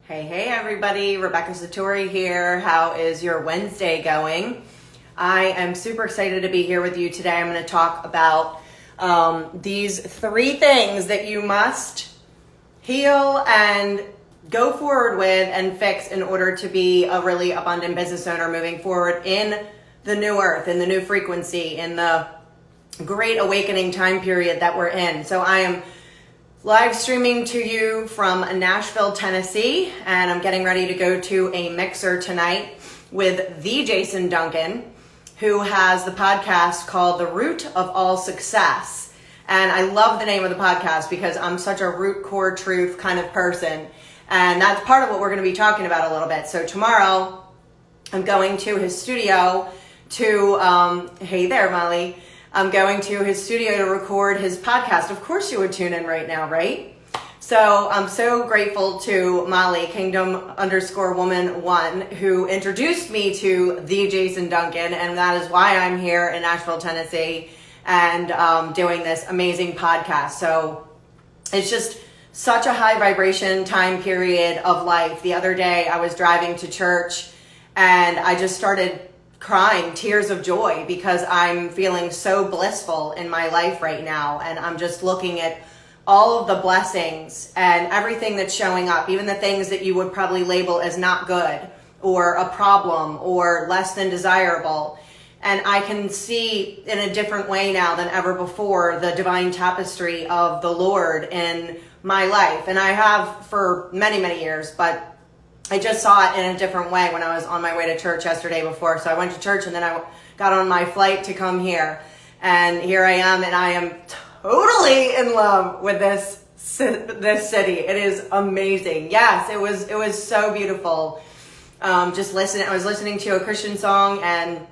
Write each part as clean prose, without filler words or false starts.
Hey everybody, Rebecca Satori here. How is your Wednesday going? I am super excited to be here with you today. I'm going to talk about these 3 things that you must heal and go forward with and fix in order to be a really abundant business owner moving forward in the new earth, in the new frequency, in the great awakening time period that we're in. So I am live streaming to you from Nashville, Tennessee, and I'm getting ready to go to a mixer tonight with the Jason Duncan, who has the podcast called The Root of All Success. And I love the name of the podcast because I'm such a root core truth kind of person. And that's part of what we're going to be talking about a little bit. So tomorrow I'm going to his studio to, hey there, Molly. I'm going to his studio to record his podcast. Of course you would tune in right now, right? So I'm so grateful to Molly, Kingdom_Woman1, who introduced me to the Jason Duncan. And that is why I'm here in Nashville, Tennessee, and doing this amazing podcast. So it's just such a high vibration time period of life. The other day I was driving to church and I just started crying tears of joy because I'm feeling so blissful in my life right now. And I'm just looking at all of the blessings and everything that's showing up, even the things that you would probably label as not good or a problem or less than desirable. And I can see in a different way now than ever before the divine tapestry of the Lord in my life. And I have for many, many years, but I just saw it in a different way when I was on my way to church yesterday before. So I went to church and then I got on my flight to come here. And here I am, and I am totally in love with this city. It is amazing. Yes, it was so beautiful. I was listening to a Christian song and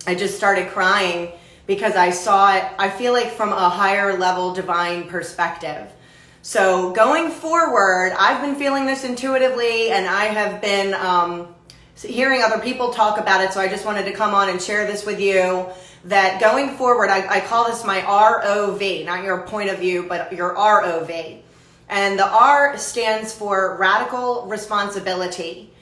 I just started crying because I saw it, I feel like from a higher level divine perspective. So going forward, I've been feeling this intuitively, and I have been hearing other people talk about it. So I just wanted to come on and share this with you, that going forward, I call this my ROV, not your point of view, but your ROV. And the R stands for radical responsibility.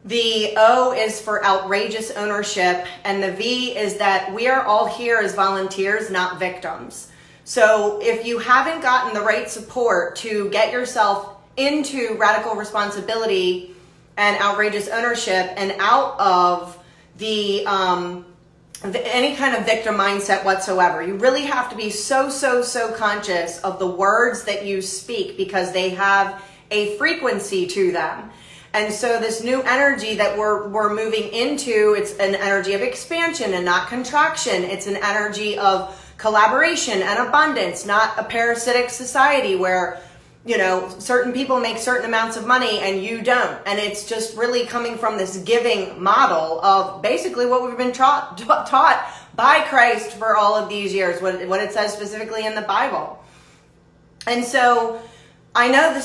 The O is for outrageous ownership, and the V is that we are all here as volunteers, not victims. So if you haven't gotten the right support to get yourself into radical responsibility and outrageous ownership and out of the any kind of victim mindset whatsoever, you really have to be so conscious of the words that you speak because they have a frequency to them. And so this new energy that we're moving into, it's an energy of expansion and not contraction. It's an energy of collaboration and abundance, not a parasitic society where, you know, certain people make certain amounts of money and you don't. And it's just really coming from this giving model of basically what we've been taught by Christ for all of these years, what it says specifically in the Bible. And so I know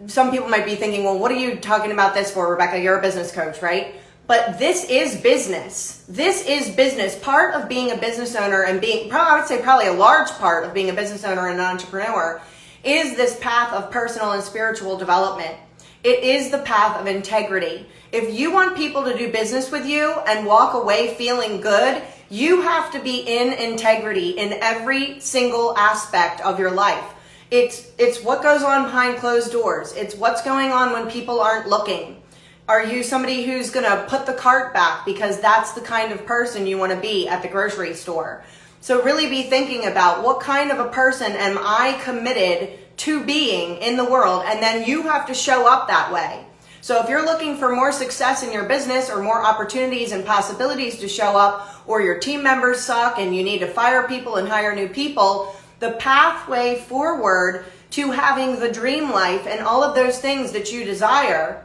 some people might be thinking, well, what are you talking about this for, Rebecca? You're a business coach, right? But this is business. This is business. Part of being a business owner and I would say probably a large part of being a business owner and an entrepreneur is this path of personal and spiritual development. It is the path of integrity. If you want people to do business with you and walk away feeling good, you have to be in integrity in every single aspect of your life. It's what goes on behind closed doors. It's what's going on when people aren't looking. Are you somebody who's going to put the cart back because that's the kind of person you want to be at the grocery store? So really be thinking about what kind of a person am I committed to being in the world, and then you have to show up that way. So if you're looking for more success in your business or more opportunities and possibilities to show up, or your team members suck and you need to fire people and hire new people, the pathway forward to having the dream life and all of those things that you desire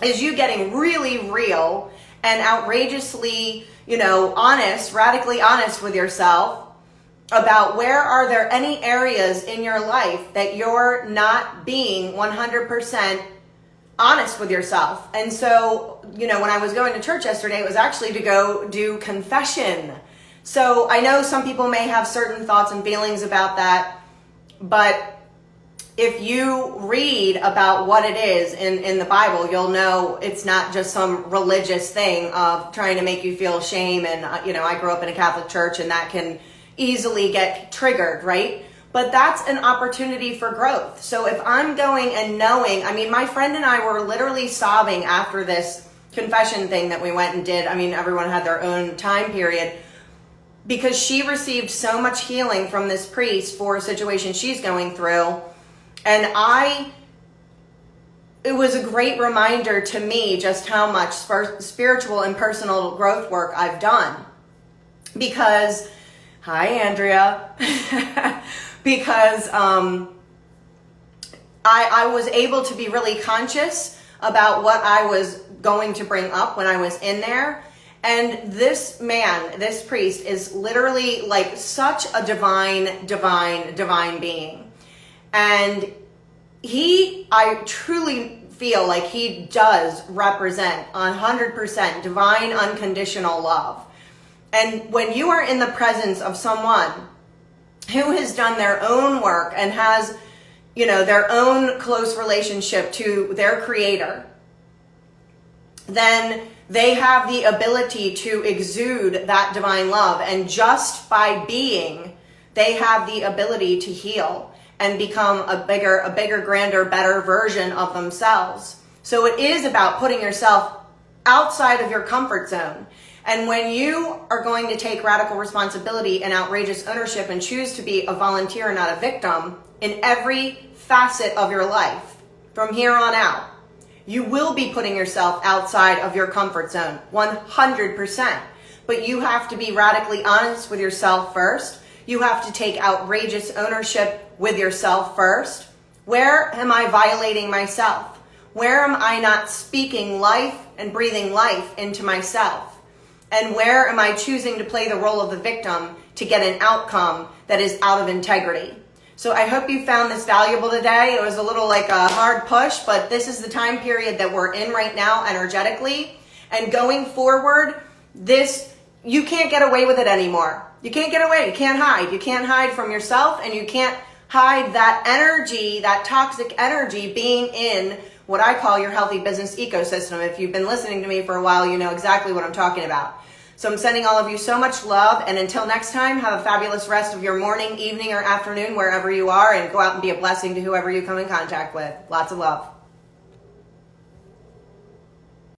is you getting really real and outrageously, honest, radically honest with yourself about where are there any areas in your life that you're not being 100% honest with yourself. And so, when I was going to church yesterday, it was actually to go do confession. So I know some people may have certain thoughts and feelings about that, but if you read about what it is in the Bible, you'll know it's not just some religious thing of trying to make you feel shame. And, I grew up in a Catholic church, and that can easily get triggered, right? But that's an opportunity for growth. So if I'm going and knowing, my friend and I were literally sobbing after this confession thing that we went and did. Everyone had their own time period, because she received so much healing from this priest for a situation she's going through. And it was a great reminder to me just how much spiritual and personal growth work I've done. Because, hi Andrea, because I was able to be really conscious about what I was going to bring up when I was in there. And this man, this priest, is literally like such a divine being. And I truly feel like he does represent 100% divine unconditional love. And when you are in the presence of someone who has done their own work and has, their own close relationship to their creator, then they have the ability to exude that divine love. And just by being, they have the ability to heal and become a bigger, grander, better version of themselves. So it is about putting yourself outside of your comfort zone. And when you are going to take radical responsibility and outrageous ownership and choose to be a volunteer and not a victim in every facet of your life from here on out, you will be putting yourself outside of your comfort zone, 100%. But you have to be radically honest with yourself first. You have to take outrageous ownership with yourself first. Where am I violating myself? Where am I not speaking life and breathing life into myself? And where am I choosing to play the role of the victim to get an outcome that is out of integrity? So I hope you found this valuable today. It was a little like a hard push, but this is the time period that we're in right now energetically. And going forward, you can't get away with it anymore. You can't get away. You can't hide. You can't hide from yourself, and you can't hide that energy, that toxic energy being in what I call your healthy business ecosystem. If you've been listening to me for a while, you know exactly what I'm talking about. So I'm sending all of you so much love, and until next time, have a fabulous rest of your morning, evening, or afternoon, wherever you are, and go out and be a blessing to whoever you come in contact with. Lots of love.